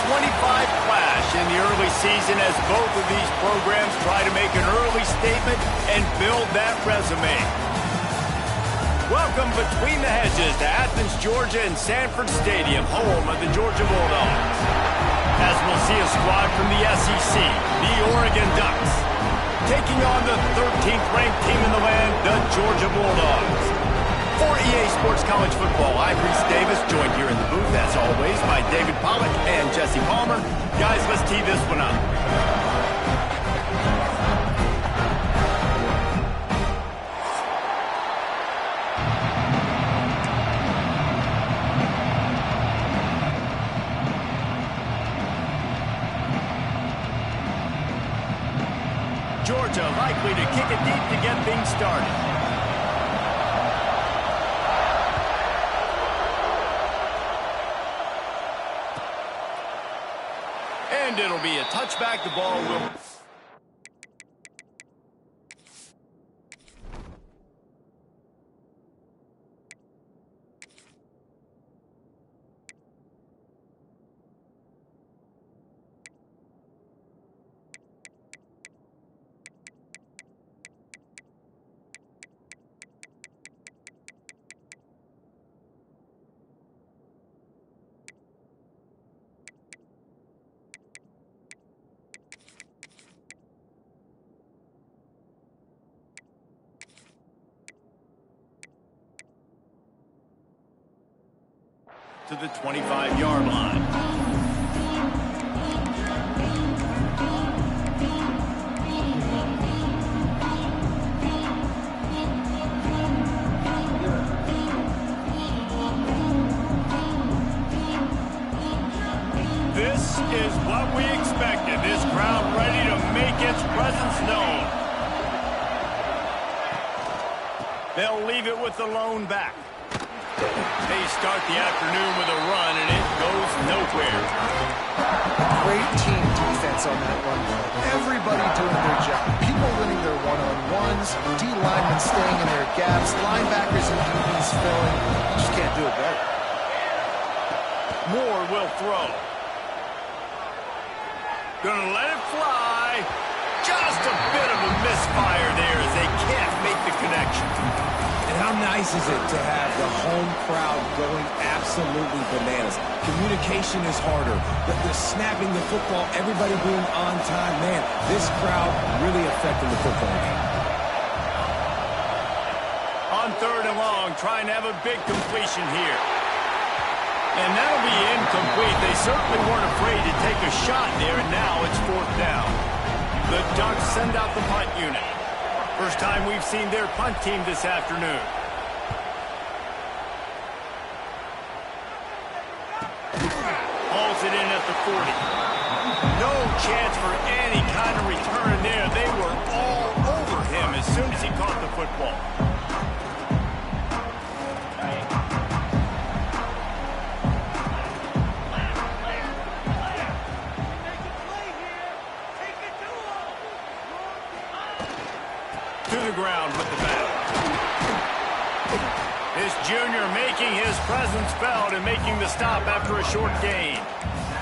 25 clash in the early season as both of these programs try to make an early statement and build that resume. Welcome between the hedges to Athens, Georgia and Sanford Stadium, home of the Georgia Bulldogs. As we'll see a squad from the SEC, the Oregon Ducks, taking on the 13th ranked team in the land, the Georgia Bulldogs. For EA Sports College Football, I'm Reese Davis, joined here in the booth, as always, by David Pollack and Jesse Palmer. Guys, let's tee this one up. Georgia likely to kick it deep to get things started. And it'll be a touchback. The ball will... to the 25-yard line. This is what we expected. This crowd ready to make its presence known. They'll leave it with the lone back. They start the afternoon with a run, and it goes nowhere. Great team defense on that run. Everybody doing their job. People winning their one-on-ones, D-linemen staying in their gaps, linebackers and DBs filling. You just can't do it better. Moore will throw. Gonna let it fly. Just a bit of a misfire there as they can't make the connection. How nice is it to have the home crowd going absolutely bananas? Communication is harder. The snapping the football, everybody being on time. Man, this crowd really affecting the football game. On 3rd and long, trying to have a big completion here. And that'll be incomplete. They certainly weren't afraid to take a shot there, and now it's 4th down. The Ducks send out the punt unit. First time we've seen their punt team this afternoon. Hauls it in at the 40. No chance for any kind of return there. They were all over him as soon as he caught the football. To the ground with the bat. This junior making his presence felt and making the stop after a short gain.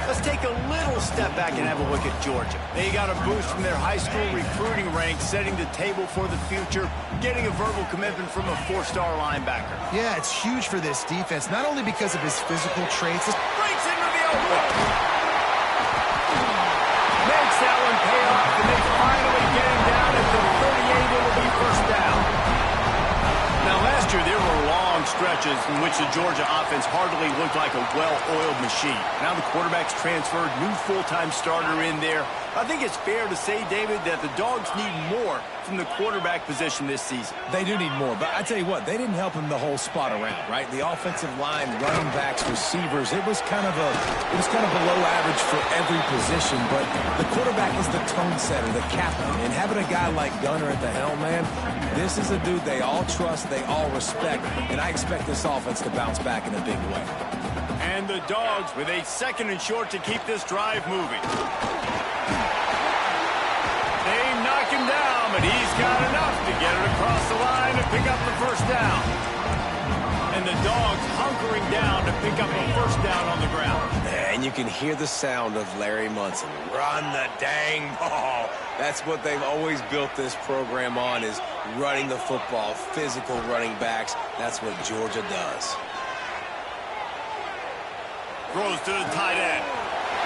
Let's take a little step back and have a look at Georgia. They got a boost from their high school recruiting ranks, setting the table for the future, getting a verbal commitment from a 4-star linebacker. Yeah, it's huge for this defense, not only because of his physical traits. Breaks into the open. Makes that one pay off, and they finally get him down at the 38. It'll be 1st down. Now, last year, there were long stretches in which the Georgia offense hardly looked like a well-oiled machine. Now the quarterback's transferred, new full-time starter in there. I think it's fair to say, David, that the Dogs need more from the quarterback position this season. They do need more, but I tell you what, they didn't help him the whole spot around, right? The offensive line, running backs, receivers, it was kind of below average for every position, but the quarterback is the tone setter, the captain, and having a guy like Gunner at the helm, man, this is a dude they all trust, they all respect, and I expect this offense to bounce back in a big way. And the Dogs with a 2nd and short to keep this drive moving. They knock him down, but he's got enough to get it across the line and pick up the 1st down. And the Dogs hunkering down to pick up a first down on the ground. And you can hear the sound of Larry Munson. Run the dang ball. That's what they've always built this program on, is running the football, physical running backs. That's what Georgia does. Throws to the tight end.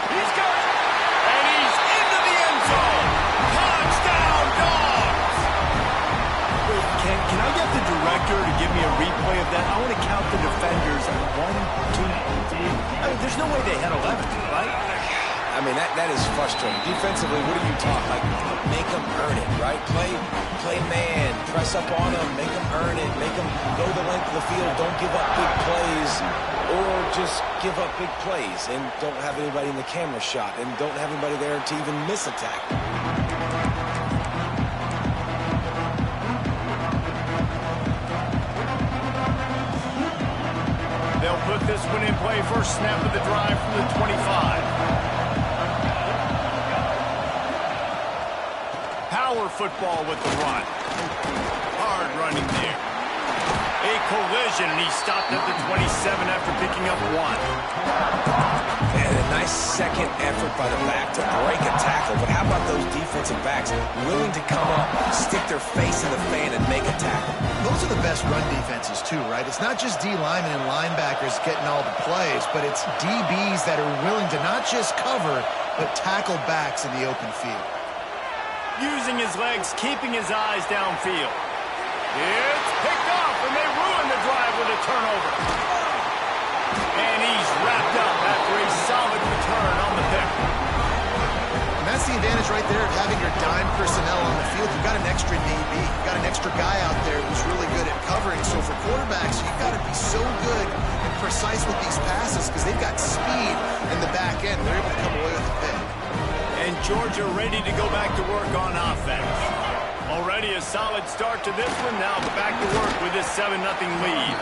He's got it. And he's into the end zone. Touchdown, Dogs. Wait, can I get the director to give me a replay of that? I want to count the defenders at 1, 2, 3. I mean, there's no way they had 11, right? I mean, that is frustrating. Defensively, what do you talk? Like, make them earn it, right? Play man, press up on them, make them earn it, make them go the length of the field, don't give up big plays, or just give up big plays and don't have anybody in the camera shot and don't have anybody there to even miss a tackle. They'll put this one in play. First snap of the drive from the 25. Power football with the run. Hard running there. A collision, and he stopped at the 27 after picking up 1. And a nice second effort by the back to break a tackle. But how about those defensive backs willing to come up, stick their face in the fan, and make a tackle? Those are the best run defenses, too, right? It's not just D linemen and linebackers getting all the plays, but it's DBs that are willing to not just cover, but tackle backs in the open field. Using his legs, keeping his eyes downfield. It's picked off, and they ruin the drive with a turnover. And he's wrapped up after a solid return on the pick. And that's the advantage right there of having your dime personnel on the field. You've got an extra DB. You've got an extra guy out there who's really good at covering. So for quarterbacks, you've got to be so good and precise with these passes because they've got speed in the back end. They're able to come away with a pick. And Georgia ready to go back to work on offense. Already a solid start to this one. Now back to work with this 7-0 lead.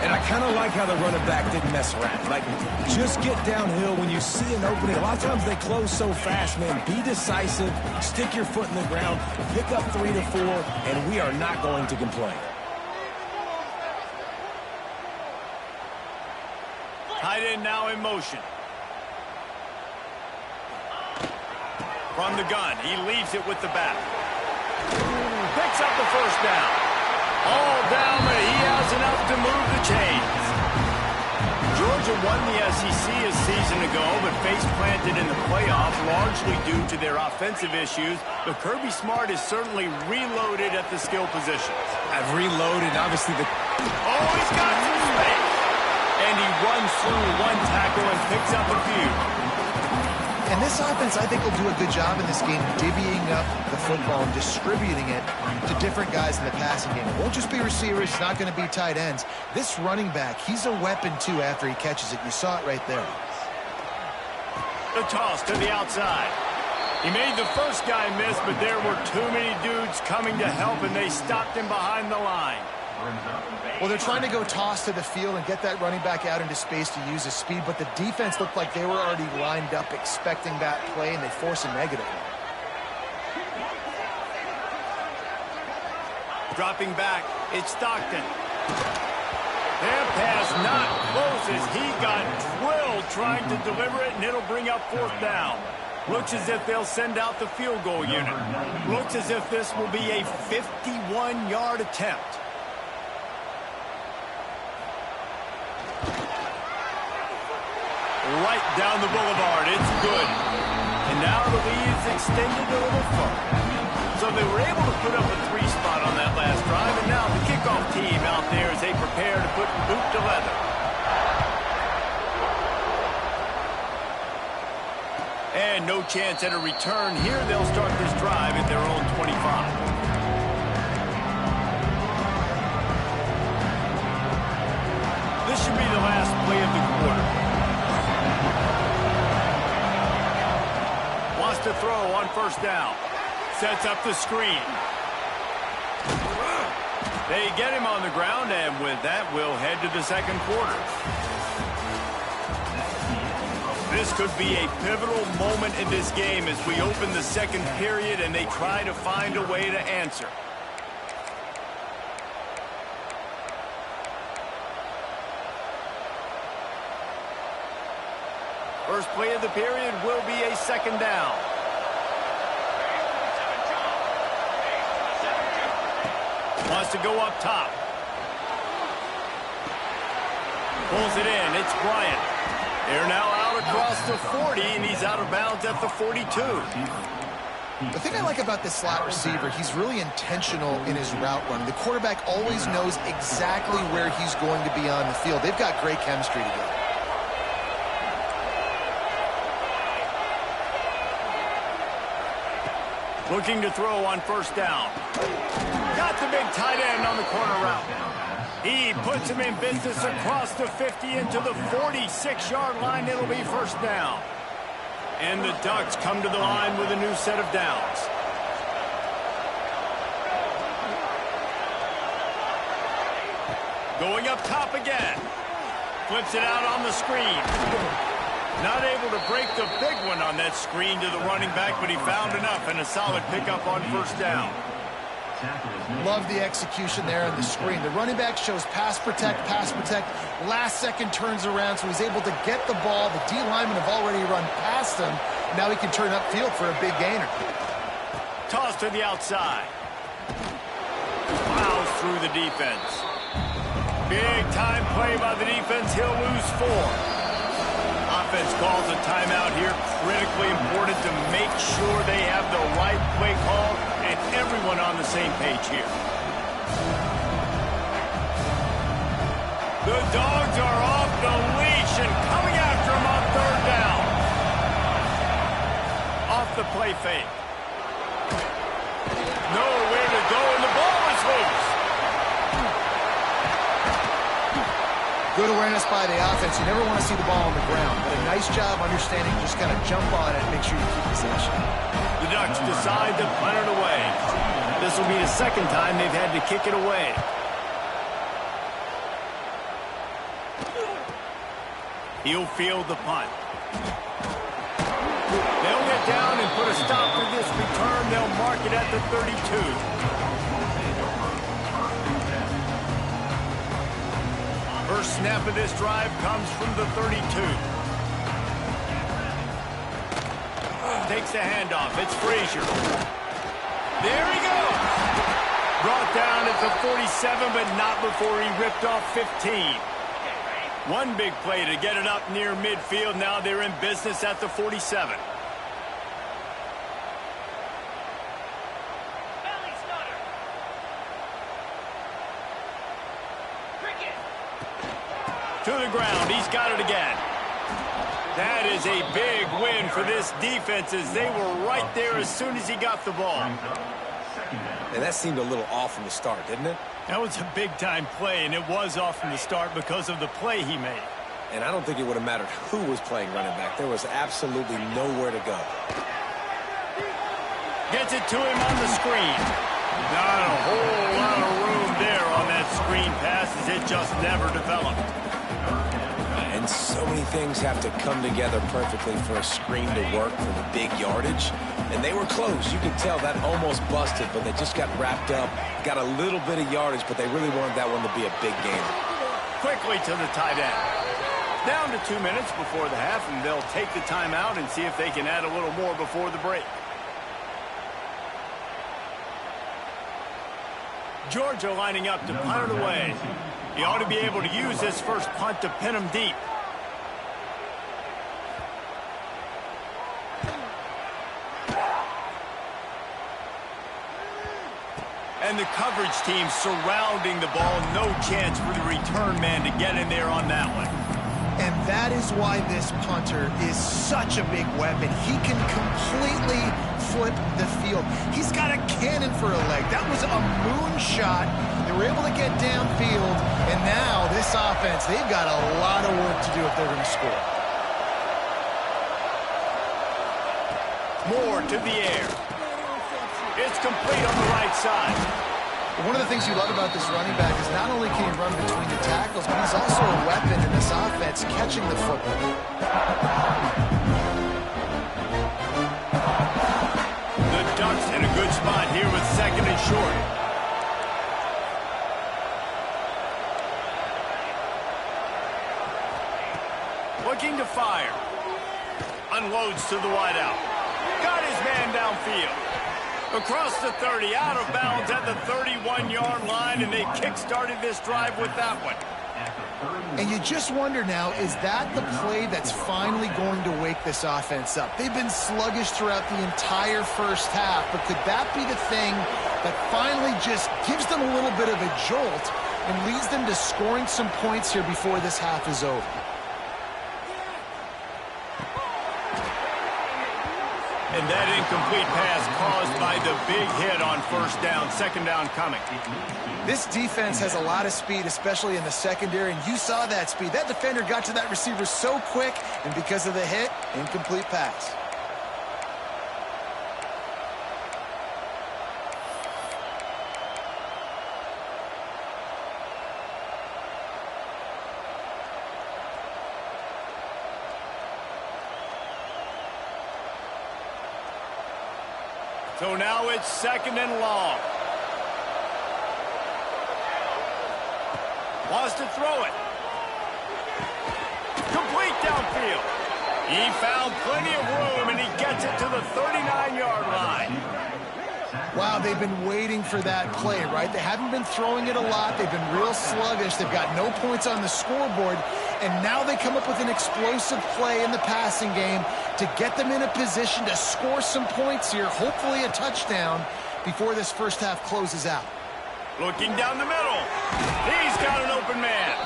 And I kind of like how the running back didn't mess around. Like, just get downhill when you see an opening. A lot of times they close so fast, man. Be decisive, stick your foot in the ground, pick up 3 to 4, and we are not going to complain. Tight end now in motion. From the gun, he leaves it with the back. Picks up the first down. All down, but he has enough to move the chains. Georgia won the SEC a season ago, but face-planted in the playoff, largely due to their offensive issues. But Kirby Smart is certainly reloaded at the skill positions. I've reloaded, obviously. Oh, he's got some space. And he runs through one tackle and picks up a few. And this offense, I think, will do a good job in this game divvying up the football and distributing it to different guys in the passing game. It won't just be receivers. It's not going to be tight ends. This running back, he's a weapon, too, after he catches it. You saw it right there. The toss to the outside. He made the first guy miss, but there were too many dudes coming to help, and they stopped him behind the line. Well, they're trying to go toss to the field and get that running back out into space to use his speed, but the defense looked like they were already lined up expecting that play, and they force a negative one. Dropping back, it's Stockton. Their pass not close as he got drilled trying to deliver it, and it'll bring up 4th down. Looks as if they'll send out the field goal unit. Looks as if this will be a 51-yard attempt. Right down the boulevard. It's good. And now the lead's extended a little further. So they were able to put up a 3 spot on that last drive, and now the kickoff team out there as they prepare to put boot to leather. And no chance at a return here. They'll start this drive at their own 25. This should be the last play of the quarter. Wants to throw on first down. Sets up the screen. They get him on the ground, and with that, we'll head to the second quarter. This could be a pivotal moment in this game as we open the second period and they try to find a way to answer. First play of the period will be a second down. Wants to go up top. Pulls it in. It's Bryant. They're now out across the 40, and he's out of bounds at the 42. The thing I like about this slot receiver, he's really intentional in his route running. The quarterback always knows exactly where he's going to be on the field. They've got great chemistry together. Looking to throw on first down. Got the big tight end on the corner route. He puts him in business across the 50 into the 46-yard line. It'll be first down. And the Ducks come to the line with a new set of downs. Going up top again. Flips it out on the screen. Not able to break the big one on that screen to the running back, but he found enough and a solid pickup on first down. Love the execution there on the screen. The running back shows pass protect. Last second turns around, so he's able to get the ball. The D linemen have already run past him. Now he can turn upfield for a big gainer. Toss to the outside. Plows through the defense. Big time play by the defense. He'll lose 4. Offense calls a timeout here. Critically important to make sure they have the right play call and everyone on the same page here. The Dogs are off the leash and coming after him on third down. Off the play fake. Nowhere to go, and the ball is loose. Good awareness by the offense. You never want to see the ball on the ground, but a nice job understanding. Just kind of jump on it and make sure you keep possession. The Ducks decide to punt it away. This will be the second time they've had to kick it away. He'll field the punt. They'll get down and put a stop to this return. They'll mark it at the 32. First snap of this drive comes from the 32. Takes the handoff. It's Frazier. There he goes. Brought down at the 47, but not before he ripped off 15. One big play to get it up near midfield. Now they're in business at the 47. To the ground. He's got it again. That is a big win for this defense as they were right there as soon as he got the ball. And that seemed a little off from the start, didn't it? That was a big-time play, and it was off from the start because of the play he made. And I don't think it would have mattered who was playing running back. There was absolutely nowhere to go. Gets it to him on the screen. Not a whole lot of room there on that screen pass as it just never developed. And so many things have to come together perfectly for a screen to work for the big yardage. And they were close. You could tell that almost busted, but they just got wrapped up, got a little bit of yardage, but they really wanted that one to be a big game. Quickly to the tight end. Down to 2 minutes before the half, and they'll take the timeout and see if they can add a little more before the break. Georgia lining up to punt it away. He ought to be able to use this first punt to pin him deep. And the coverage team surrounding the ball. No chance for the return man to get in there on that one. And that is why this punter is such a big weapon. He can completely flip the field. He's got a cannon for a leg. That was a moonshot. They were able to get downfield, and now this offense, they've got a lot of work to do if they're going to score. More to the air. It's complete on the right side. One of the things you love about this running back is not only can he run between the tackles, but he's also a weapon in this offense catching the football. The Ducks in a good spot here with second and short. Looking to fire. unloads to the wideout. Got his man downfield. Across the 30, out of bounds at the 31-yard line, and they kick-started this drive with that one. And you just wonder now, is that the play that's finally going to wake this offense up? They've been sluggish throughout the entire first half, but could that be the thing that finally just gives them a little bit of a jolt and leads them to scoring some points here before this half is over? And that incomplete pass caused by the big hit on first down, second down coming. This defense has a lot of speed, especially in the secondary, and you saw that speed. That defender got to that receiver so quick, and because of the hit, incomplete pass. So now it's second and long. Wants to throw it. Complete downfield. He found plenty of room, and he gets it to the 39-yard line. Wow, they've been waiting for that play, right? They haven't been throwing it a lot. They've been real sluggish. They've got no points on the scoreboard, and now they come up with an explosive play in the passing game to get them in a position to score some points here, hopefully a touchdown, before this first half closes out. Looking down the middle. He's got an open man.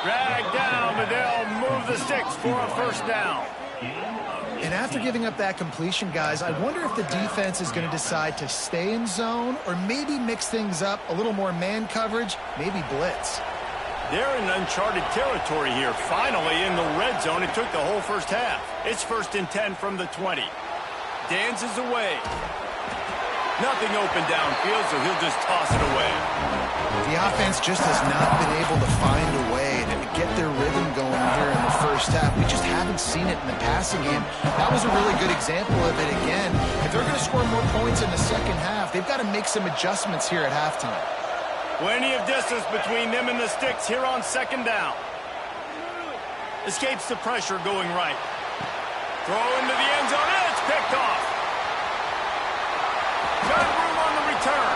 Dragged down, but they'll move the sticks for a first down. And after giving up that completion, guys, I wonder if the defense is going to decide to stay in zone or maybe mix things up, a little more man coverage, maybe blitz. They're in uncharted territory here. Finally in the red zone. It took the whole first half. It's 1st and 10 from the 20. Dances away. Nothing open downfield, so he'll just toss it away. The offense just has not been able to find a way to get their rhythm going here in the first half. We just haven't seen it in the passing game. That was a really good example of it again. If they're going to score more points in the second half, they've got to make some adjustments here at halftime. Plenty of distance between them and the sticks here on second down. Escapes the pressure going right. Throw into the end zone, and it's picked off. Got room on the return.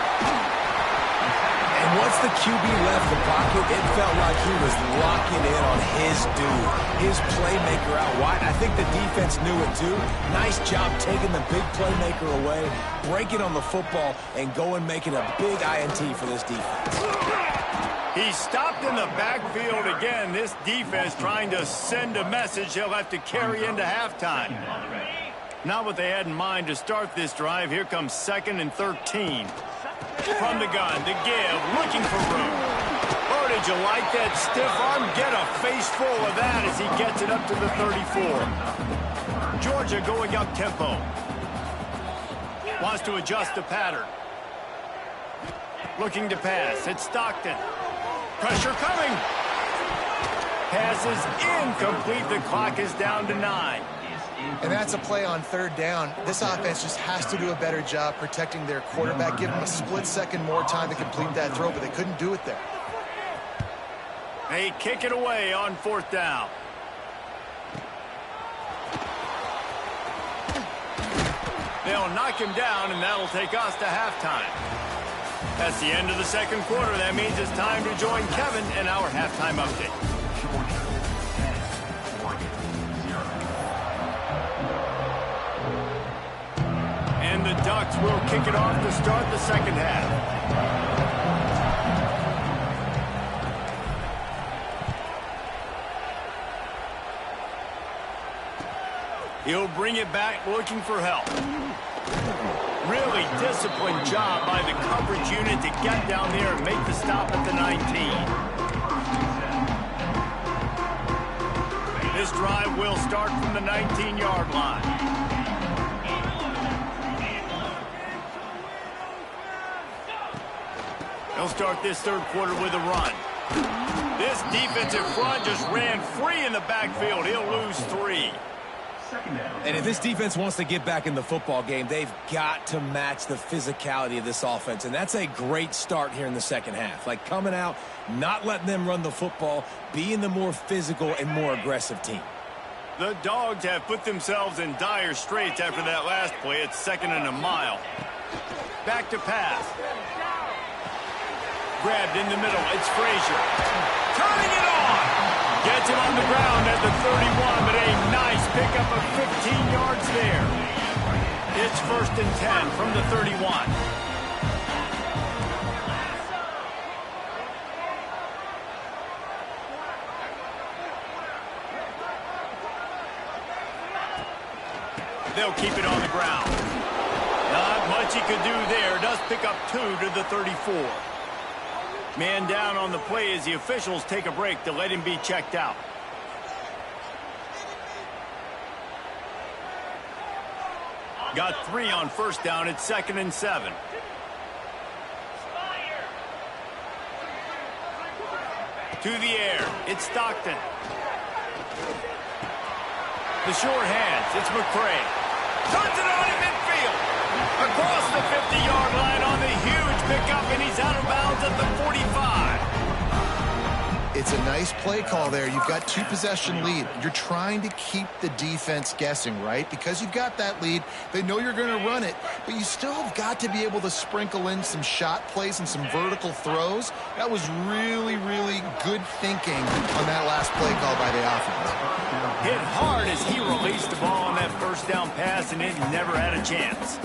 And once the QB left the pocket, it felt like he was locking in on his dude, his playmaker out wide. I think the defense knew it too. Nice job taking the big playmaker away, breaking on the football, and going making a big INT for this defense. He stopped in the backfield again. This defense trying to send a message they'll have to carry into halftime. Not what they had in mind to start this drive. Here comes 2nd and 13. From the gun, the give, looking for room. Oh, did you like that stiff arm? Get a face full of that as he gets it up to the 34. Georgia going up tempo. Wants to adjust the pattern. Looking to pass. It's Stockton. Pressure coming. Pass is incomplete. The clock is down to 9. And that's a play on 3rd down. This offense just has to do a better job protecting their quarterback. Give them a split second more time to complete that throw, but they couldn't do it there. They kick it away on 4th down. They'll knock him down, and that'll take us to halftime. That's the end of the second quarter. That means it's time to join Kevin in our halftime update. And the Ducks will kick it off to start the second half. He'll bring it back looking for help. Really disciplined job by the coverage unit to get down there and make the stop at the 19. This drive will start from the 19-yard line. They'll start this third quarter with a run. This defensive front just ran free in the backfield. He'll lose 3. And if this defense wants to get back in the football game, they've got to match the physicality of this offense. And that's a great start here in the second half. Like coming out, not letting them run the football, being the more physical and more aggressive team. The Dogs have put themselves in dire straits after that last play. It's 2nd and a mile. Back to pass. Grabbed in the middle. It's Frazier. Turning it on. Gets him on the ground at the 31, but a nice pickup of 15 yards there. It's 1st and 10 from the 31. They'll keep it on the ground. Not much he could do there. Does pick up 2 to the 34. Man down on the play as the officials take a break to let him be checked out. Got 3 on 1st down. It's 2nd and 7. To the air. It's Stockton. The short hands. It's McCray. Turns it on in midfield. Across the 50-yard line on the huge pickup, and he's out of bounds at the 45. It's a nice play call there. You've got 2-possession lead. You're trying to keep the defense guessing, right? Because you've got that lead, they know you're going to run it, but you still have got to be able to sprinkle in some shot plays and some vertical throws. That was really, really good thinking on that last play call by the offense. Hit hard as he released the ball on that 1st down pass, and it never had a chance.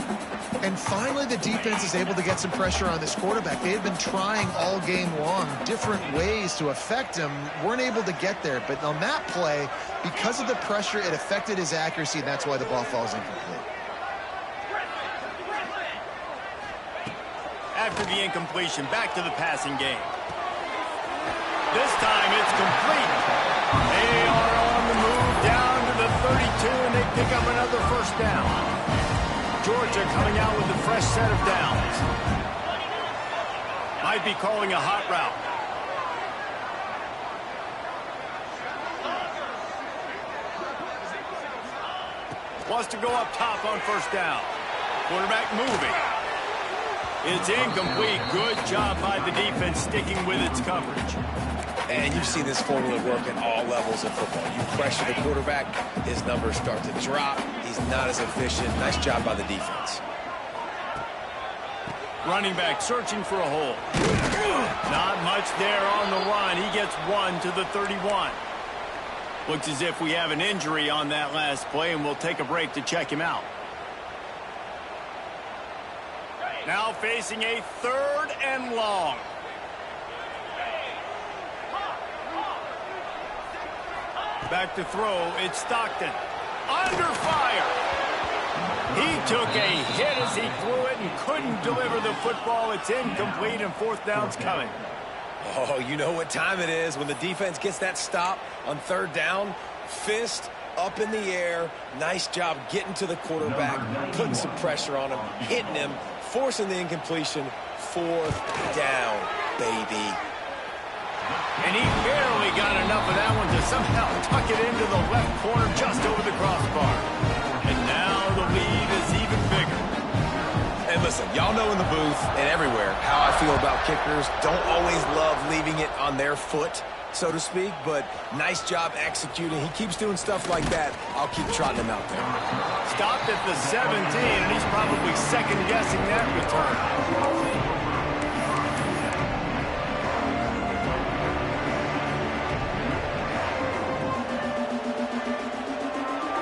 And finally, the defense is able to get some pressure on this quarterback. They had been trying all game long different ways to affect him. Weren't able to get there. But on that play, because of the pressure, it affected his accuracy, and that's why the ball falls incomplete. After the incompletion, back to the passing game. This time it's complete. They are on the move down to the 32, and they pick up another 1st down. Georgia coming out with a fresh set of downs. Might be calling a hot route. Wants to go up top on 1st down. Quarterback moving. It's incomplete. Good job by the defense sticking with its coverage. And you've seen this formula work at all levels of football. You pressure the quarterback, his numbers start to drop. He's not as efficient. Nice job by the defense. Running back searching for a hole. Not much there on the run. He gets 1 to the 31. Looks as if we have an injury on that last play, and we'll take a break to check him out. Now facing a 3rd and long. Back to throw. It's Stockton. Under fire. He took a hit as he threw it and couldn't deliver the football. It's incomplete, and 4th down's coming. Oh, you know what time it is when the defense gets that stop on 3rd down. Fist up in the air. Nice job getting to the quarterback, putting some pressure on him, hitting him, forcing the incompletion. 4th down, baby. And he barely got enough of that one to somehow tuck it into the left corner just over the crossbar. And now the lead is even bigger. And listen, y'all know in the booth and everywhere how I feel about kickers. Don't always love leaving it on their foot, so to speak, but nice job executing. He keeps doing stuff like that. I'll keep trotting him out there. Stopped at the 17, and he's probably second-guessing that return.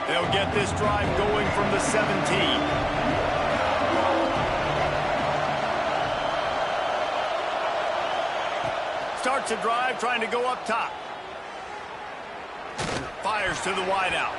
They'll get this drive going from the 17. Starts a drive trying to go up top. Fires to the wideout.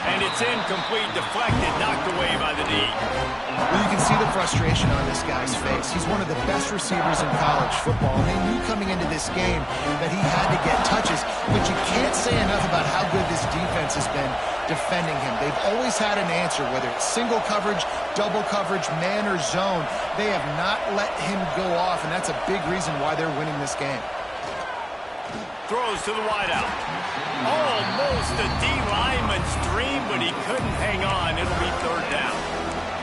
And it's incomplete, deflected, knocked away by the D. Well, you can see the frustration on this guy's face. He's one of the best receivers in college football, and they knew coming into this game that he had to get touches, but you can't say enough about how good this defense has been defending him. They've always had an answer, whether it's single coverage, double coverage, man or zone. They have not let him go off, and that's a big reason why they're winning this game. Throws to the wideout. Almost a D lineman's dream, but he couldn't hang on. It'll be 3rd down.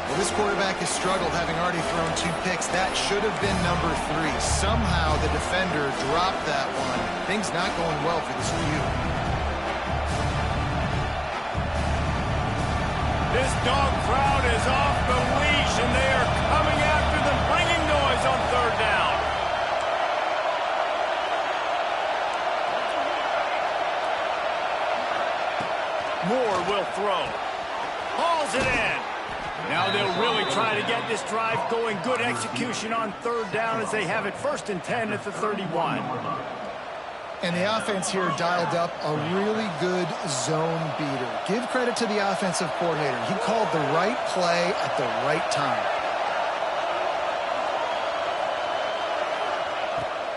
Well, this quarterback has struggled, having already thrown 2 picks. That should have been number 3. Somehow the defender dropped that one. Things not going well for this Q. dog crowd is off the leash, and they are coming after them, bringing noise on third down. Moore will throw. Hauls it in. Now they'll really try to get this drive going. Good execution on third down as they have it 1st and 10 at the 31. And the offense here dialed up a really good zone beater. Give credit to the offensive coordinator. He called the right play at the right time.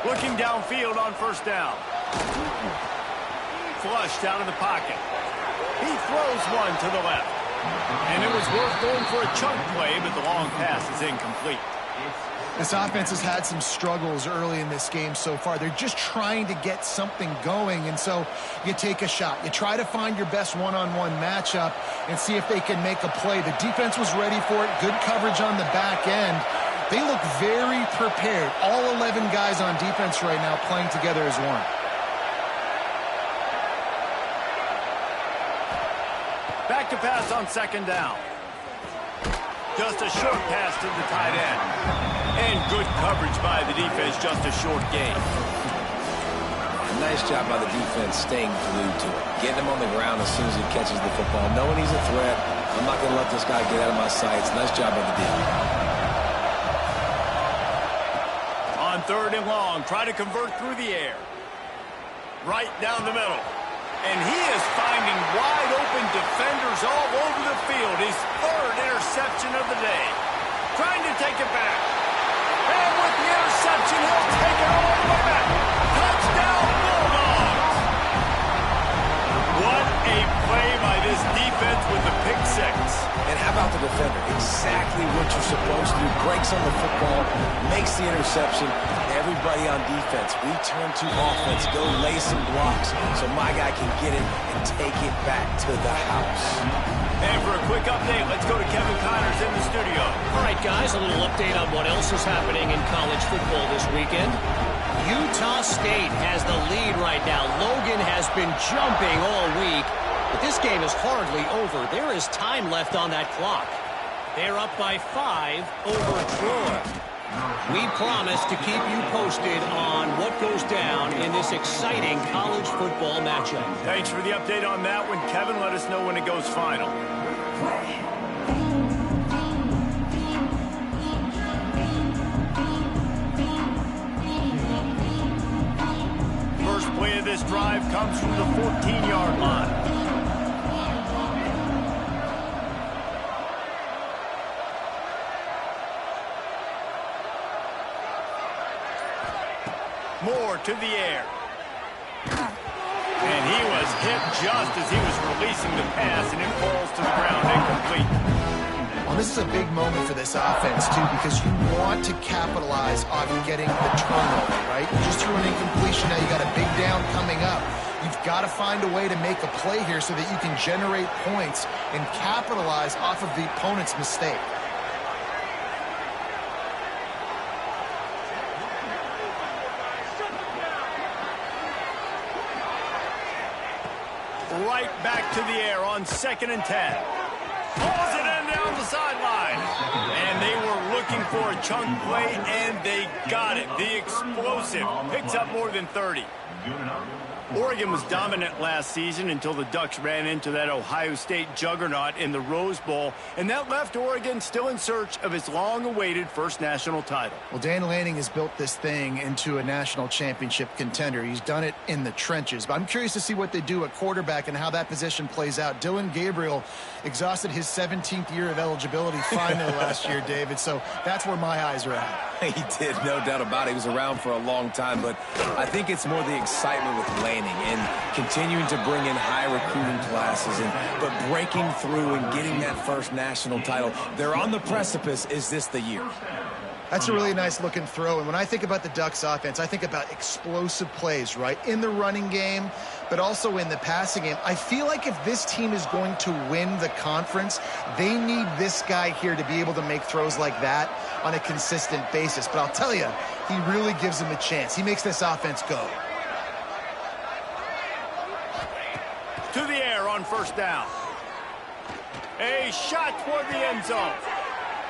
Looking downfield on 1st down. Flushed out of the pocket. He throws one to the left. And it was worth going for a chunk play, but the long pass is incomplete. This offense has had some struggles early in this game so far. They're just trying to get something going, and so you take a shot. You try to find your best one-on-one matchup and see if they can make a play. The defense was ready for it. Good coverage on the back end. They look very prepared. All 11 guys on defense right now playing together as one. Back to pass on 2nd down. Just a short pass to the tight end. And good coverage by the defense, just a short gain. Nice job by the defense staying glued to it. Getting him on the ground as soon as he catches the football. Knowing he's a threat. I'm not going to let this guy get out of my sights. Nice job by the defense. On 3rd and long, try to convert through the air. Right down the middle. And he is finding wide open defenders all over the field. His 3rd interception of the day. Trying to take it back. And with the interception, he'll take it all the way back. Touchdown, Bulldogs! What a play by this defense with the pick 6. And how about the defender? Exactly what you're supposed to do. Breaks on the football, makes the interception. Everybody on defense, we turn to offense. Go lay some blocks so my guy can get it and take it back to the house. And for a quick update, let's go to Kevin Connors in the studio. All right, guys, a little update on what else is happening in college football this weekend. Utah State has the lead right now. Logan has been jumping all week, but this game is hardly over. There is time left on that clock. They're up by 5 over Troy. We promise to keep you posted on what goes down in this exciting college football matchup. Thanks for the update on that one, Kevin. Let us know when it goes final. First play of this drive comes from the 14-yard line. Moore to the air. And he was hit just as he was releasing the pass, and it falls to the ground incomplete. Well, this is a big moment for this offense, too, because you want to capitalize on getting the turnover, right? You just threw an incompletion. Now you got a big down coming up. You've got to find a way to make a play here so that you can generate points and capitalize off of the opponent's mistake. Right back to the air on 2nd and 10. Pulls it in down the sideline. And they were looking for a chunk play, and they got it. The explosive picks up more than 30. Oregon was dominant last season until the Ducks ran into that Ohio State juggernaut in the Rose Bowl, and that left Oregon still in search of its long-awaited first national title. Well, Dan Lanning has built this thing into a national championship contender. He's done it in the trenches, but I'm curious to see what they do at quarterback and how that position plays out. Dillon Gabriel exhausted his 17th year of eligibility finally last year, David, so that's where my eyes are at. He did, no doubt about it. He was around for a long time, but I think it's more the excitement with Lanning and continuing to bring in high recruiting classes, but breaking through and getting that first national title. They're on the precipice. Is this the year? That's a really nice looking throw. And when I think about the Ducks offense, I think about explosive plays, right? In the running game, but also in the passing game. I feel like if this team is going to win the conference, they need this guy here to be able to make throws like that on a consistent basis. But I'll tell you, he really gives them a chance. He makes this offense go. To the air on 1st down. A shot toward the end zone.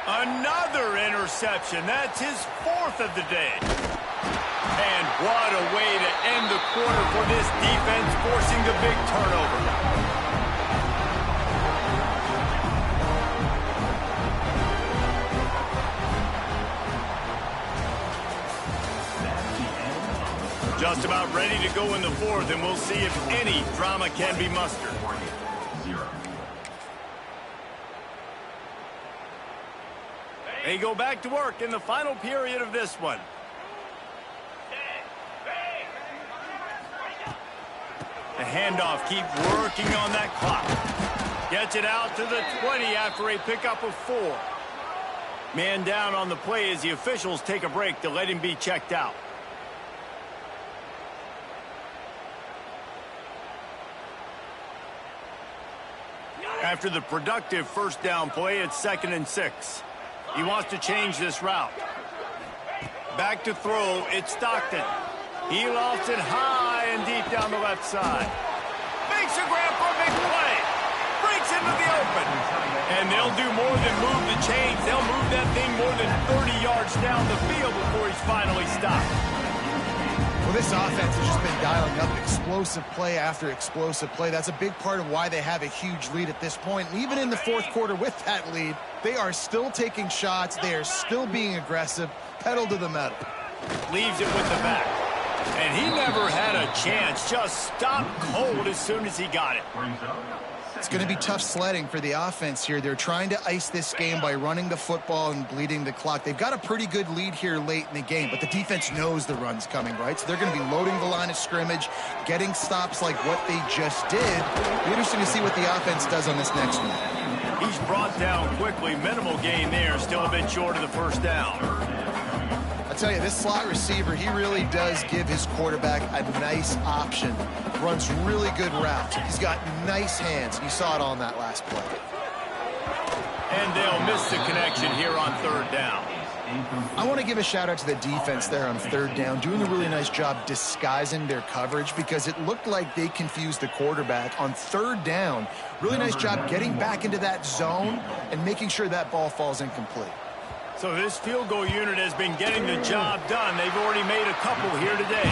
Another interception. That's his 4th of the day. And what a way to end the quarter for this defense, forcing the big turnover. Just about ready to go in the 4th, and we'll see if any drama can be mustered. They go back to work in the final period of this one. The handoff, keep working on that clock. Gets it out to the 20 after a pickup of 4. Man down on the play as the officials take a break to let him be checked out. After the productive first down play, it's 2nd and 6. He wants to change this route. Back to throw, it's Stockton. He lofts it high and deep down the left side. Makes a grab for a big play. Breaks into the open. And they'll do more than move the chains. They'll move that thing more than 30 yards down the field before he's finally stopped. Well, this offense has just been dialing up explosive play after explosive play. That's a big part of why they have a huge lead at this point. And even in the 4th quarter with that lead, they are still taking shots. They are still being aggressive. Pedal to the metal. Leaves it with the back. And he never had a chance. Just stopped cold as soon as he got it. It's going to be tough sledding for the offense here. They're trying to ice this game by running the football and bleeding the clock. They've got a pretty good lead here late in the game, but the defense knows the run's coming, right? So they're going to be loading the line of scrimmage, getting stops like what they just did. It'll be interesting to see what the offense does on this next one. He's brought down quickly. Minimal gain there. Still a bit short of the first down. I tell you, this slot receiver, he really does give his quarterback a nice option. Runs really good routes. He's got nice hands. You saw it on that last play. And they'll miss the connection here on 3rd down. I want to give a shout out to the defense there on 3rd down, doing a really nice job disguising their coverage because it looked like they confused the quarterback on 3rd down. Really nice job getting back into that zone and making sure that ball falls incomplete. So this field goal unit has been getting the job done. They've already made a couple here today.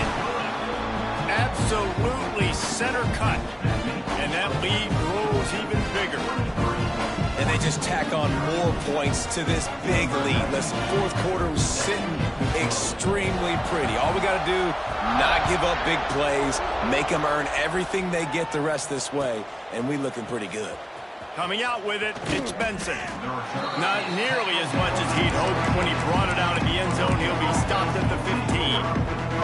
Absolutely center cut. And that lead grows even bigger. And they just tack on more points to this big lead. Listen, 4th quarter was sitting extremely pretty. All we got to do, not give up big plays, make them earn everything they get the rest this way, and we looking pretty good. Coming out with it, it's Benson. Not nearly as much as he'd hoped when he brought it out in the end zone. He'll be stopped at the 15.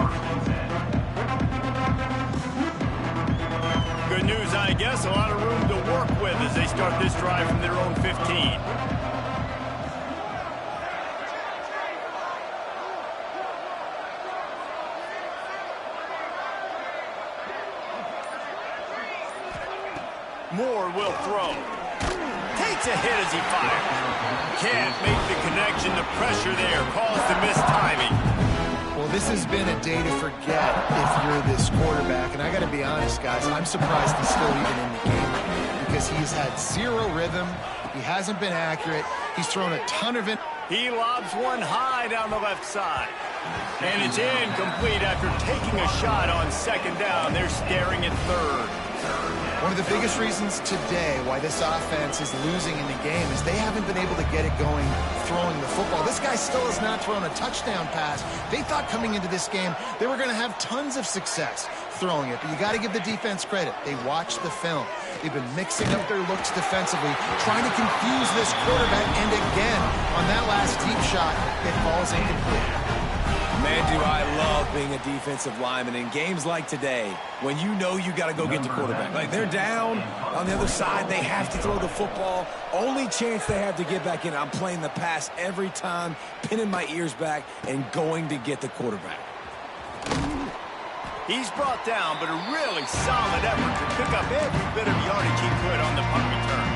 Good news, I guess. A lot of room to work with as they start this drive from their own 15. Moore will throw. Takes a hit as he fires. Can't make the connection. The pressure there caused the missed timing. Well, this has been a day to forget if you're this quarterback. And I got to be honest, guys, I'm surprised he's still even in the game because he's had zero rhythm. He hasn't been accurate. He's thrown a ton of it. He lobs one high down the left side. And it's incomplete after taking a shot on 2nd down. They're staring at 3rd. One of the biggest reasons today why this offense is losing in the game is they haven't been able to get it going throwing the football. This guy still has not thrown a touchdown pass. They thought coming into this game they were going to have tons of success throwing it, but you got to give the defense credit. They watched the film. They've been mixing up their looks defensively, trying to confuse this quarterback, and again, on that last deep shot, it falls incomplete. Man, do I love being a defensive lineman in games like today when you know you got to go get the quarterback. Like, they're down on the other side. They have to throw the football. Only chance they have to get back in. I'm playing the pass every time, pinning my ears back, and going to get the quarterback. He's brought down, but a really solid effort to pick up every bit of yardage he could on the punt return.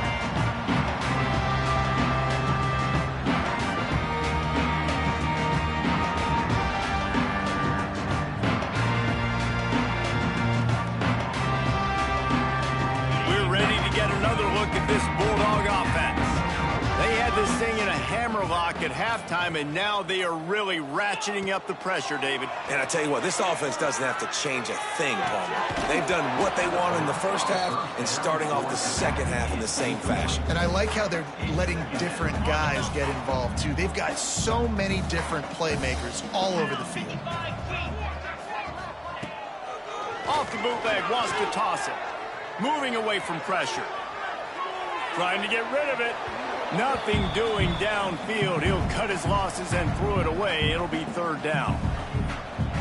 We're ready to get another look at this Bulldog offense. hammerlock at halftime, and now they are really ratcheting up the pressure, David. And I tell you what, this offense doesn't have to change a thing, Palmer. They've done what they wanted in the first half and starting off the second half in the same fashion. And I like how they're letting different guys get involved, too. They've got so many different playmakers all over the field. Off the bootleg, wants to toss it. Moving away from pressure. Trying to get rid of it. Nothing doing downfield. He'll cut his losses and throw it away. It'll be third down.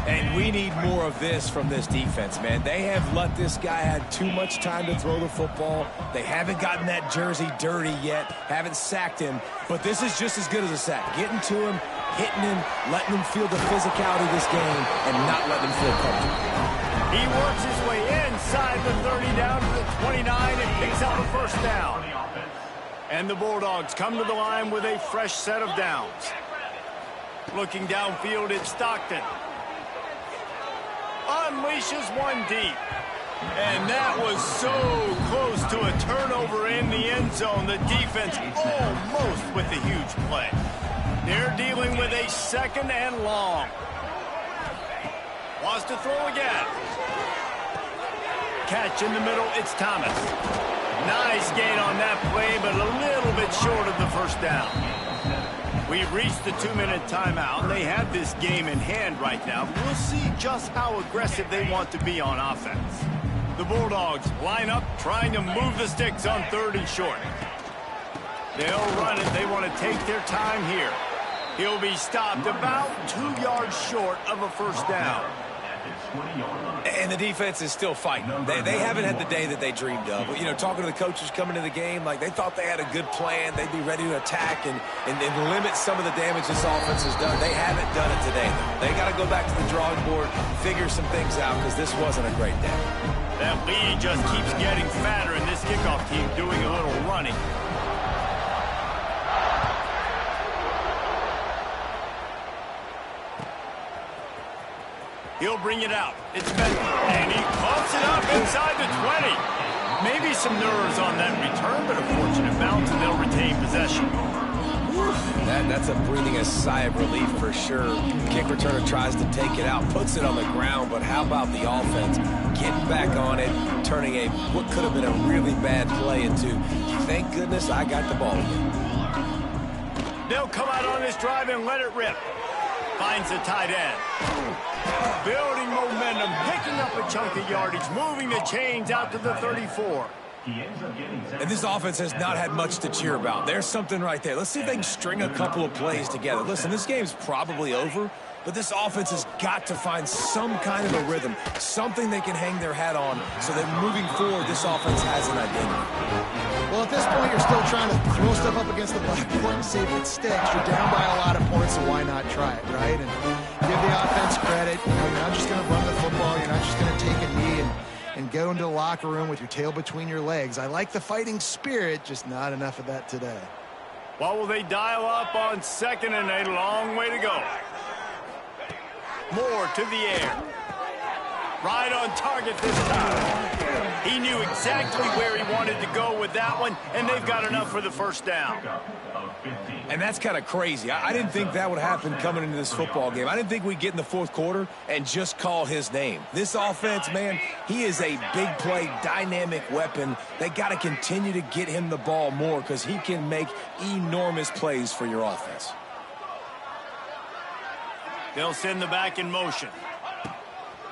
And we need more of this from this defense, man. They have let this guy have too much time to throw the football. They haven't gotten that jersey dirty yet, haven't sacked him. But this is just as good as a sack. Getting to him, hitting him, letting him feel the physicality of this game, and not letting him feel comfortable. He works his way inside the 30 down to the 29 and picks up a first down. And the Bulldogs come to the line with a fresh set of downs. Looking downfield, it's Stockton. Unleashes one deep. And that was so close to a turnover in the end zone. The defense almost with a huge play. They're dealing with a second and long. Wants to throw again. Catch in the middle, it's Thomas. Nice gain on that play, but a little bit short of the first down. We've reached the 2-minute timeout. They have this game in hand right now. We'll see just how aggressive they want to be on offense. The Bulldogs line up, trying to move the sticks on third and short. They'll run it. They want to take their time here. He'll be stopped about 2 yards short of a first down. And the defense is still fighting. They haven't had the day that they dreamed of. You know, talking to the coaches coming to the game, like they thought they had a good plan. They'd be ready to attack and limit some of the damage this offense has done. They haven't done it today, though. They got to go back to the drawing board, figure some things out, because this wasn't a great day. That lead just keeps getting fatter, and this kickoff team doing a little running. He'll bring it out. It's Benton, and he pumps it up inside the 20. Maybe some nerves on that return, but a fortunate bounce, and they'll retain possession. That's breathing a sigh of relief for sure. Kick returner tries to take it out, puts it on the ground, but how about the offense getting back on it, turning what could have been a really bad play into, thank goodness I got the ball again. They'll come out on this drive and let it rip. Finds the tight end. Building momentum, picking up a chunk of yardage, moving the chains out to the 34. And this offense has not had much to cheer about. There's something right there. Let's see if they can string a couple of plays together. Listen, this game's probably over, but this offense has got to find some kind of a rhythm, something they can hang their hat on so that moving forward, this offense has an identity. Well, at this point, you're still trying to throw stuff up against the blackboard and see if it sticks. You're down by a lot of points, so why not try it, right? And give the offense credit. You know, you're not just going to run the football. You're not just going to take a knee and go into the locker room with your tail between your legs. I like the fighting spirit, just not enough of that today. What will they dial up on second and a long way to go? Moore to the air. Right on target this time. He knew exactly where he wanted to go with that one, and they've got enough for the first down. And that's kind of crazy. I didn't think that would happen coming into this football game. I didn't think we'd get in the fourth quarter and just call his name. This offense, man, he is a big play, dynamic weapon. They got to continue to get him the ball more because he can make enormous plays for your offense. They'll send the back in motion.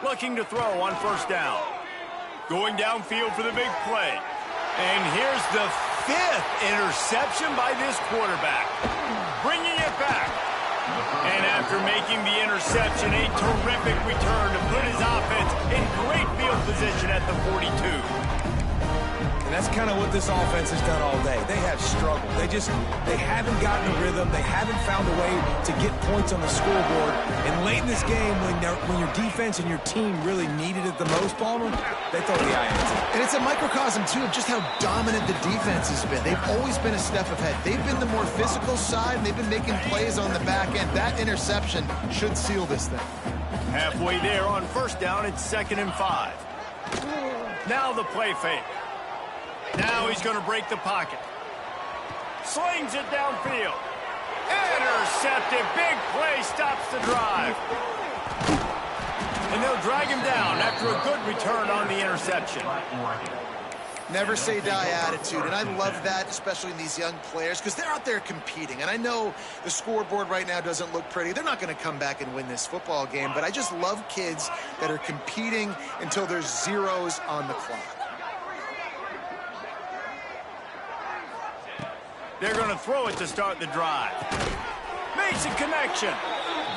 Looking to throw on first down. Going downfield for the big play. And here's the 5th interception by this quarterback. Bringing it back. And after making the interception, a terrific return to put his offense in great field position at the 42. And that's kind of what this offense has done all day. They have struggled. They haven't gotten a rhythm. They haven't found a way to get points on the scoreboard. And late in this game, when your defense and your team really needed it the most, Palmer, they throw the eye into it. And it's a microcosm, too, of just how dominant the defense has been. They've always been a step ahead. They've been the more physical side, and they've been making plays on the back end. That interception should seal this thing. Halfway there on first down, it's 2nd and 5. Now the play fake. Now he's going to break the pocket. Slings it downfield. destructive. Big play stops the drive. And they'll drag him down after a good return on the interception. Never say die attitude, and I love that, especially in these young players, because they're out there competing. And I know the scoreboard right now doesn't look pretty. They're not going to come back and win this football game, but I just love kids that are competing until there's zeros on the clock. They're going to throw it to start the drive. Makes a connection.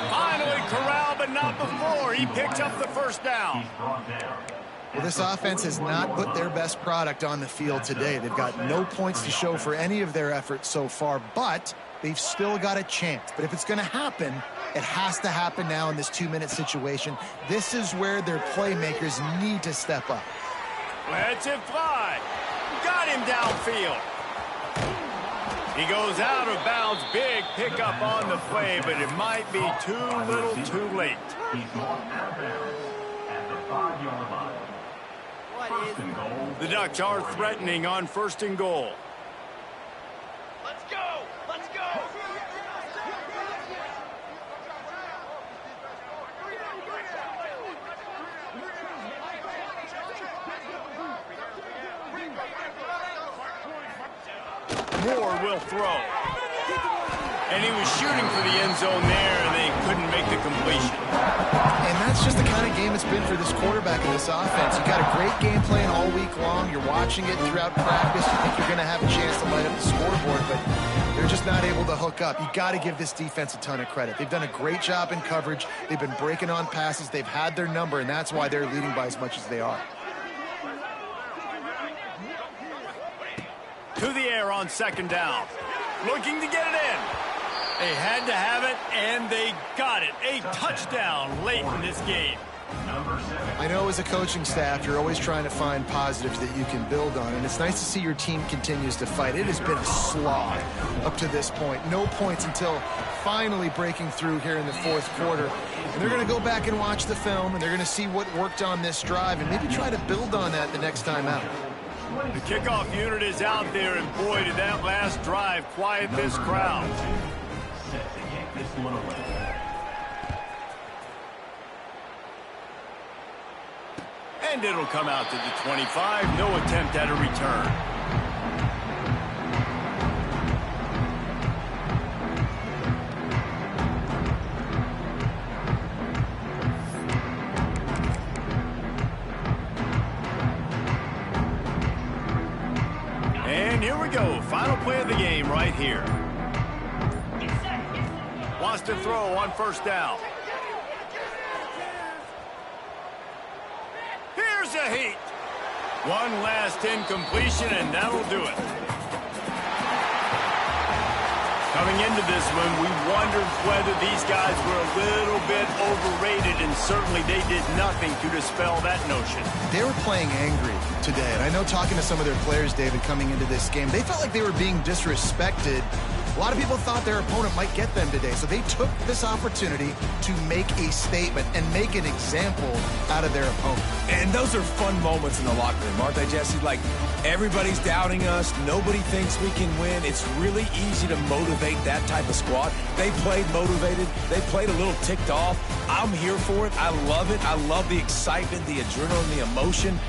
Finally corralled, but not before. He picks up the first down. Well, this offense has not put their best product on the field today. They've got no points to show for any of their efforts so far, but they've still got a chance. But if it's going to happen, it has to happen now in this 2-minute situation. This is where their playmakers need to step up. Lets it fly. Got him downfield. He goes out of bounds. Big pickup on the play, but it might be too little too late. The Ducks are threatening on 1st and goal. Let's go! Let's go! Moore will throw. And he was shooting for the end zone there, and they couldn't make the completion. And that's just the kind of game it's been for this quarterback in this offense. You got a great game plan all week long. You're watching it throughout practice. You think you're going to have a chance to light up the scoreboard, but they're just not able to hook up. You got to give this defense a ton of credit. They've done a great job in coverage. They've been breaking on passes. They've had their number, and that's why they're leading by as much as they are. To the air on 2nd down. Looking to get it in. They had to have it, and they got it. A touchdown late in this game. I know as a coaching staff, you're always trying to find positives that you can build on, and it's nice to see your team continues to fight. It has been a slog up to this point. No points until finally breaking through here in the 4th quarter. And they're going to go back and watch the film, and they're going to see what worked on this drive and maybe try to build on that the next time out. The kickoff unit is out there, and boy, did that last drive quiet this crowd. And it'll come out to the 25. No attempt at a return. And here we go. Final play of the game right here. Wants to throw on 1st down. Here's a heat. One last incompletion, and that'll do it. Coming into this one, we wondered whether these guys were a little bit overrated, and certainly they did nothing to dispel that notion. They were playing angry today, and I know talking to some of their players, David, coming into this game, they felt like they were being disrespected. A lot of people thought their opponent might get them today, so they took this opportunity to make a statement and make an example out of their opponent. And those are fun moments in the locker room, aren't they, Jesse? Like, everybody's doubting us. Nobody thinks we can win. It's really easy to motivate that type of squad. They played motivated. They played a little ticked off. I'm here for it. I love it. I love the excitement, the adrenaline, the emotion.